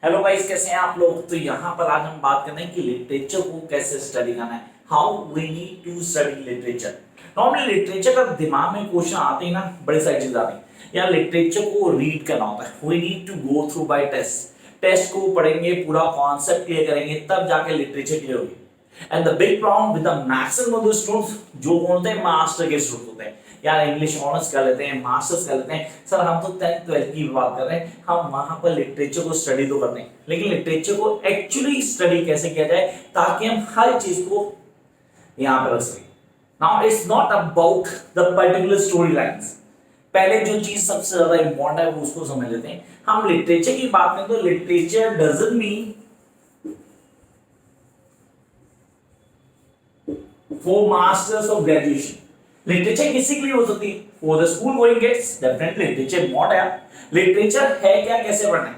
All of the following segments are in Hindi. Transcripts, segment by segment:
हेलो गाइस, कैसे हैं आप लोग। तो यहाँ पर आज हम बात कर रहे हैं कि लिटरेचर को कैसे स्टडी करना है, how we need to study literature. Normally literature का दिमाग में क्वेश्चन आते हैं ना, बड़ी सारी चीजें आती हैं। यार लिटरेचर को रीड करना होता है, we need to go through by test को पढ़ेंगे, पूरा कॉन्सेप्ट क्लियर करेंगे, तब जाके लिटरेचर क्लियर होगी। And the big problem with the maximum of the students, जो होते हैं मास्टर के स्टूडेंट होते हैं, यार इंग्लिश ऑनर्स कर लेते हैं, मास्टर्स कर लेते हैं। सर हम तो 10th 12th की बात कर रहे हैं, हम वहां पर लिटरेचर को स्टडी तो करते हैं, लेकिन लिटरेचर को एक्चुअली स्टडी कैसे किया जाए ताकि हम हर चीज को यहां पर रख सकें। Now it's not about the particular story lines. पहले जो चीज सबसे ज्यादा इंपॉर्टेंट है वो उसको समझ लेते हैं। हम लिटरेचर की बात करें तो literature doesn't mean for masters of graduation. Literature किसी के लिए हो सकती है, for the school going kids definitely literature not है। लिटरेचर है क्या, कैसे पढ़ना है।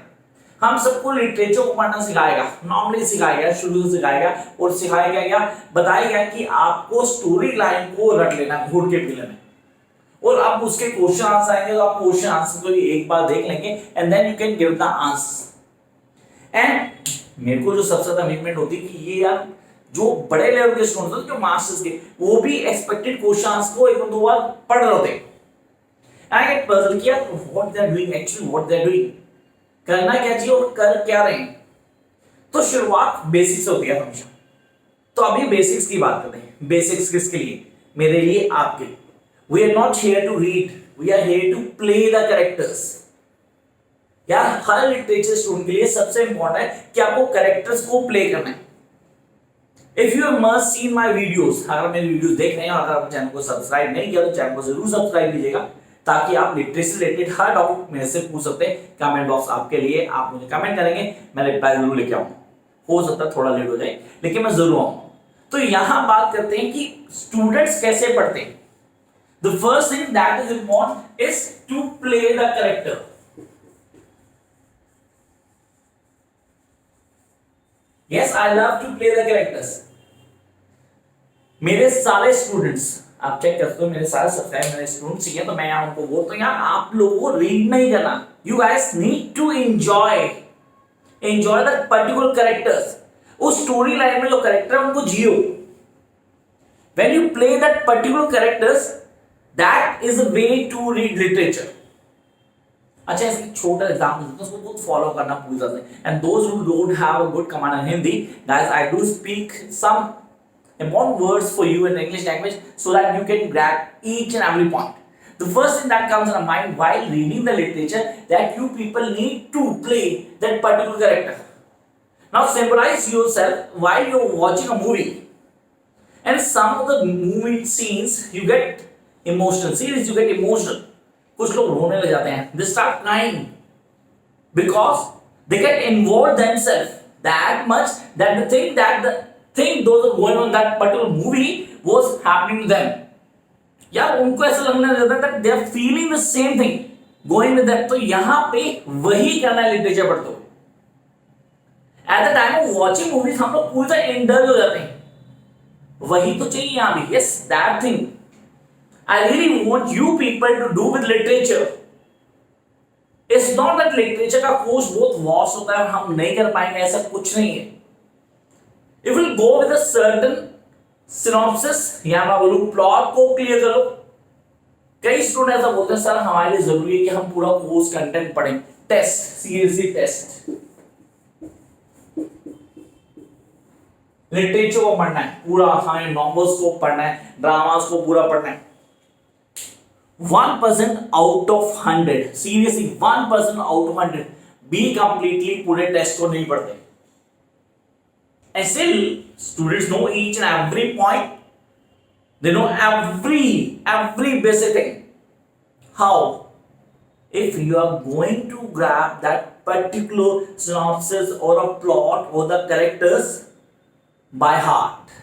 हम सबको लिटरेचर को पढ़ना सिखाएगा, नॉर्मली सिखाएगा, शुरू से सिखाएगा और सिखाएगा क्या, बताएगा कि आपको स्टोरी लाइन को रट लेना घोट के पी लेना, और अब उसके क्वेश्चन आंसर आएंगे तो आप क्वेश्चन आंसर को एक बार देख लेंगे and then you can give the answer. And मेरे को जो सबसे ज्यादा अमेजमेंट होती है कि ये यार जो बड़े लेवल के स्टूडेंट्स होते हैं, जो मास्टर्स के, वो भी एक्सपेक्टेड क्वेश्चंस को एक दो बार पढ़ रहे होते हैं। आई गेट पजल किया what they are doing, actually what they are doing, करना क्या चाहिए और कर क्या रहे हैं। तो शुरुआत बेसिक्स होती है हमेशा। तो अभी बेसिक्स की बात करते हैं। बेसिक्स किसके लिए, मेरे लिए, आपके लिए। We are not here to read, we are here to play the characters. यार हर लिटरेचर स्टूडेंट के लिए सबसे इंपॉर्टेंट है कि आपको कैरेक्टर्स को प्ले करना है। If you have must seen my videos, अगर मेरे वीडियोस देख रहे हैं और अगर आप चैनल को सब्सक्राइब नहीं किया तो चैनल को जरूर सब्सक्राइब कीजिएगा, ताकि आप लिटरेसी रिलेटेड हर डाउट मेरे से पूछ सकते हैं। कमेंट बॉक्स आपके लिए, आप मुझे कमेंट करेंगे, मैं रिप्लाई जरूर लेके आऊंगा। हो सकता है थोड़ा लेट हो जाए, लेकिन मैं जरूर आऊंगा। तो यहां बात करते हैं कि स्टूडेंट्स कैसे पढ़ते हैं। The first thing that is important is to play the character. Yes, I love to play the characters. मेरे सारे स्टूडेंट्स, आप चेक करते हो, मेरे सारे सब्सक्राइब मेरे स्टूडेंट्स ही हैं, तो मैं उनको बोलता हूँ यार आप लोगों को रीड नहीं करना, you guys need to enjoy the particular characters. उस स्टोरी लाइन में जो कैरेक्टर है उनको जियो। When you play that particular characters, that is a way to read literature. अच्छा, इसकी छोटा एग्जांपल देता हूं, उसको खुद फॉलो करना पूरी तरह से। And those who don't have a good command in Hindi, guys I do speak some important words for you in English language so that you can grab each and every point. The first thing that comes in our mind while reading the literature, that you people need to play that particular character. Now symbolize yourself while you're watching a movie, and some of the movie scenes you get emotional, series you get emotional. कुछ लोग रोने लग जाते हैं, they start crying because they get involved themselves that much that they think that the thing those are going on that particular movie was happening to them. यार उनको ऐसा लगने लगता है that they are feeling the same thing going with that. तो यहां पे वही करना है लिटरेचर पढ़ते हुए। At the time of watching movies हम लोग पूरी तरह इंडल्ज हो जाते हैं, वही तो चाहिए यहां भी। Yes, that thing I really want you people to do with literature. It's not that literature का कोर्स बहुत वास्ट होता है और हम नहीं कर पाएंगे, ऐसा कुछ नहीं है। If we go with a certain synopsis, या मैं बोलूं प्लॉट को क्लियर करो। कई स्टूडेंट ऐसा बोलते हैं सर हमारे लिए जरूरी है कि हम पूरा कोर्स कंटेंट पढ़ें, टेस्ट, सीरियसली टेस्ट। लिटरेचर को पढ़ना है पूरा, हमें नॉवेल्स को पढ़ना है, ड्रामास को पूरा पढ़ना है। 1% out of 100, seriously 1% out of 100 भी कंप्लीटली पूरे टेस्ट को नहीं पढ़ते। And still, students know each and every point. They know every basic thing. How? If you are going to grab that particular synopsis or a plot or the characters by heart,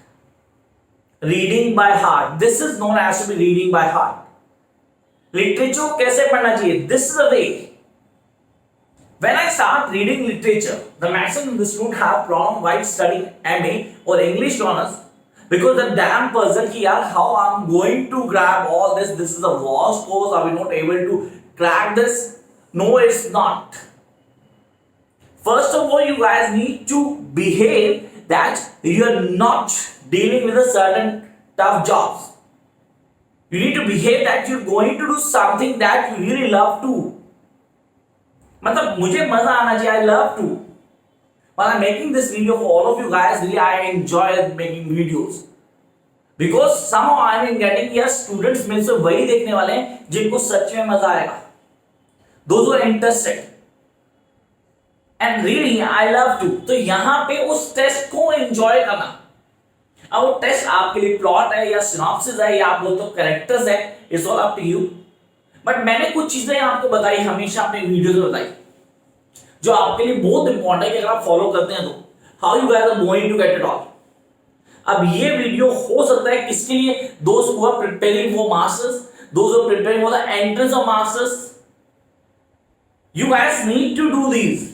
reading by heart. This is known as to be reading by heart. Literature कैसे पढ़ना चाहिए? This is the way. When I start reading literature, the maximum the student have problem while studying MA or English honors, because the damn puzzle कि यार how I'm going to grab all this. This is a vast course. Are we not able to crack this? No, it's not. First of all, you guys need to behave that you are not dealing with a certain tough jobs. You need to behave that you're going to do something that you really love to. मतलब मुझे मजा आना चाहिए. I love to. While I'm making this video for all of you guys, really I enjoy making videos. Because somehow I'm getting here students में से वही देखने वाले हैं जिनको सच में मजा आएगा. Those who are interested. And really I love to. तो यहाँ पे उस टेस्ट को एंजॉय करना. अब वो टेस्ट आपके लिए प्लॉट है या सिनॉप्सिस है या आप बोलते हो कैरेक्टर्स है, it's all up to you. But मैंने कुछ चीजें आपको बताई, हमेशा अपने वीडियोस में बताई, जो आपके लिए बहुत इंपॉर्टेंट है कि अगर आप फॉलो करते हैं तो how you guys are going to get it all. अब ये वीडियो हो सकता है किसके लिए, दोस्त who are preparing for masters, दोस्त who are preparing for the entrance of masters. You guys need to do these.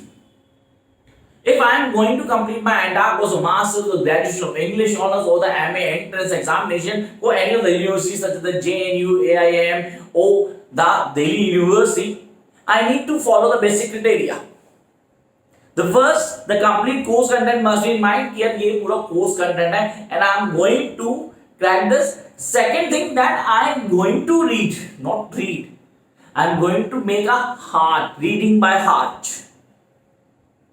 If I am going to complete my entire course of Masters or Graduation of English Honors or the MA Entrance Examination or any of the universities such as the JNU, AIM or the Delhi University, I need to follow the basic criteria. The first, the complete course content must be in mind. Here, ये पूरा course content है and I am going to crack this. Second thing that I am going to read, not read. I am going to make a heart, reading by heart.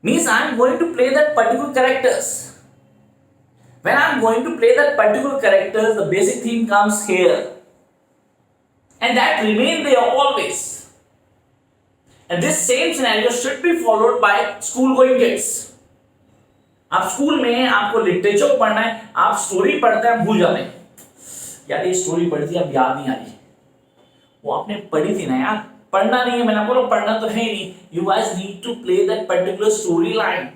Means I am going to play that particular characters. When I am going to play that particular characters, the basic theme comes here. And that remain there always. And this same scenario should be followed by school going kids. आप स्कूल में आपको लिटरेचर पढ़ना है, आप स्टोरी पढ़ते हैं, भूल जाते हैं. यार ये स्टोरी पढ़ी थी, अब याद नहीं आ रही. वो आपने पढ़ी थी ना यार, पढ़ना नहीं है, मैंने बोला पढ़ना तो है नहीं. You guys need to play that particular story line.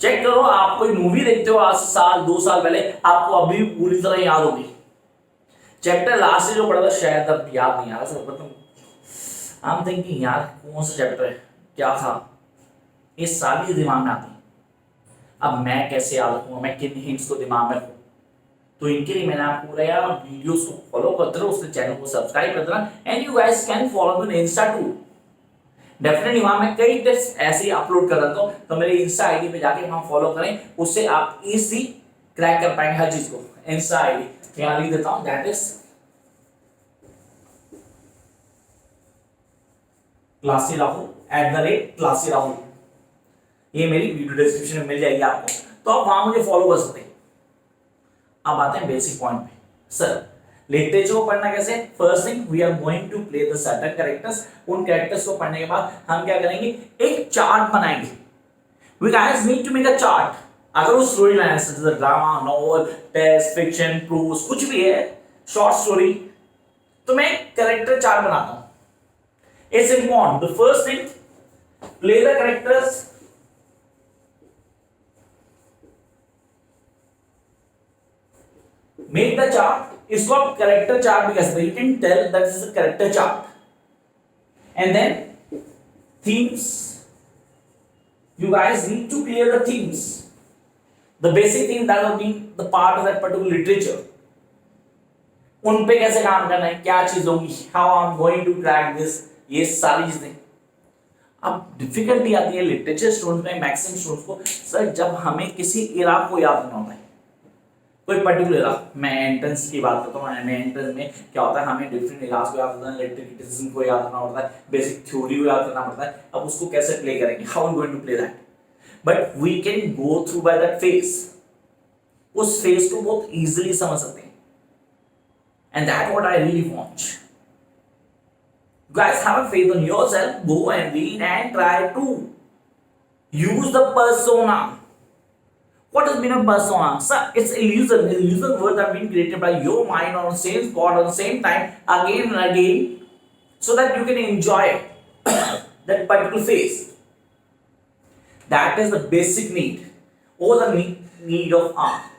Check करो, आप कोई मूवी देखते हो आज साल 2 साल पहले, आपको अभी पूरी तरह याद होगी. चैप्टर लास्ट से जो पढ़ा था शायद अब याद नहीं आ रहा सर. मतलब आई एम थिंकिंग यार कौन सा चैप्टर है, क्या था, ये सारी दिमाग में आती. अब मैं कैसे याद रखूंगा, मैं किन हिंट्स को दिमाग में रखूं. तो इनके लिए मैंने आपको बोला यार वीडियोस को फॉलो करते रहो, उसके चैनल को सब्सक्राइब करते रहना. And you guys can follow me on insta too. Definitely वहां मैं कई टिप्स ऐसे ही अपलोड कर रहा हूं, तो मेरे इंस्टा आईडी पे जाके वहां फॉलो करें, उससे आप इजी क्रैक कर पाएंगे हर चीज को. इंस्टा आईडी यहां लिख देता हूं, that is classy Rahul @classy_rahul. ये मेरी वीडियो डिस्क्रिप्शन में मिल जाएगी आपको, तो आप वहां मुझे फॉलो कर सकते हैं. अब आते हैं बेसिक पॉइंट पे. सर लिटरेचर को पढ़ना कैसे? First thing we are going to play the certain characters. उन कैरेक्टर्स को पढ़ने के बाद हम क्या करेंगे, एक चार्ट बनाएंगे. We guys need to make a chart. अगर वो स्टोरी लाइन है जैसे drama, novel, test, fiction, prose, कुछ भी है, शॉर्ट स्टोरी, तो मैं कैरेक्टर चार्ट बनाता हूं. It's important. The first thing, play the characters. Make the chart. इसको आप कैरेक्टर चार्ट भी कह सकते हैं. You can tell that is a character chart. And then themes. You guys need to clear the themes. The basic theme that will be the part of that particular literature. उन पे कैसे काम करना है, क्या चीज होगी, how I'm going to crack this, ये सारी चीजें. अब डिफिकल्टी आती है लिटरेचर स्टूडेंट्स में, मैक्सिमम स्टूडेंट्स को. सर जब हमें किसी इरा को याद करना होता है, कोई पर्टिकुलर इरा, मैं एंट्रेंस की बात करता हूँ. एंट्रेंस में क्या होता है, हमें डिफरेंट इराज को याद करना है, लिटरेचर को याद करना होता है, बेसिक थ्योरी को याद करना पड़ता है. अब उसको कैसे प्ले करेंगे, how going to play that. But we can go through by that phase. उस फेज को बहुत इजीली समझ सकते हैं. And that what I really want. Guys, have a faith on yourself. Go and read and try to use the persona. What does mean of persona? Sir, it's illusion. Illusion words are being created by your mind on the same spot at the same time again and again, so that you can enjoy that particular phase. That is the basic need or the need of art.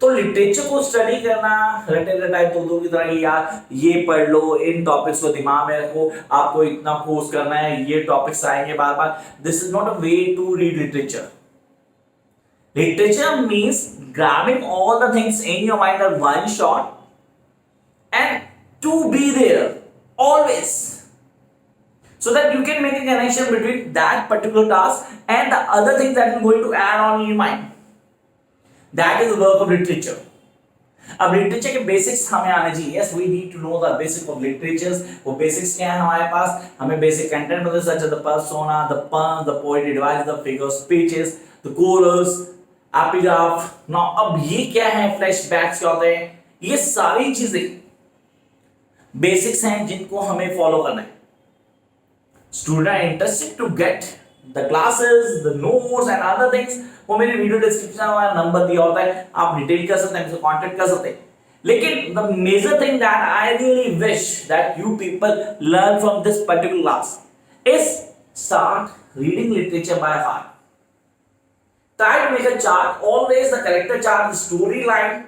तो लिटरेचर को स्टडी करना रटे रटाए तो की तरह यार ये पढ़ लो, इन टॉपिक्स को दिमाग में रखो, आपको इतना कोर्स करना है, ये टॉपिक्स आएंगे बार बार. This is not a way to read literature. Literature means grabbing all the things in your mind at one shot and to be there always. so that you can make a connection between that particular task and the other things that you're going to add on in your mind. That is the work of literature. अब लिटरेचर के बेसिक्स हमें आने चाहिए. Yes, we need to know the basic of literatures. वो बेसिक्स क्या है हमारे पास? हमें बेसिक कंटेंट पता है, such the persona, the pun, the poetry device, the figure speeches, the chorus, epigraph. Now अब ये क्या है? फ्लैशबैक्स क्या होते हैं? ये सारी चीजें बेसिक्स हैं जिनको हमें फॉलो करना है. Student are interested to get the classes, the notes and other things. वो मेरे वीडियो डिस्क्रिप्शन में नंबर दिया होता है, आप डिटेल कर सकते हैं, मुझसे कांटेक्ट कर सकते हैं. लेकिन the major thing that I really wish that you people learn from this particular class is start reading literature by heart. Try to make a chart, always the character chart, the storyline,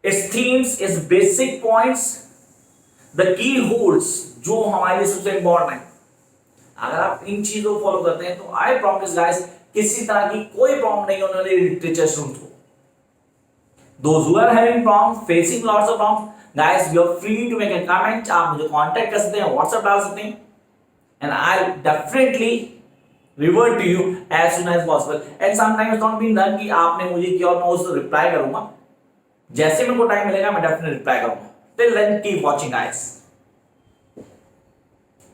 its themes, its basic points, the key holds जो हमारे लिए सबसे इम्पोर्टेंट है. अगर आप इन चीजों को फॉलो करते हैं तो आई प्रॉमिस गाइस किसी तरह की कोई प्रॉब्लम नहीं होने वाली लिटरेचर स्टूडेंट को. Those who are having problems, facing lots of problems, guys, you are free to make a comment. आप मुझे कांटेक्ट कर सकते हैं, व्हाट्सएप डाल सकते हैं, and I'll definitely revert to you as soon as possible. And sometimes it's not been done कि आपने मुझे किया और मैं उसको रिप्लाई करूंगा. जैसे मेरे को टाइम मिलेगा मैं डेफिनेटली रिप्लाई करूंगा. Till then, keep watching guys.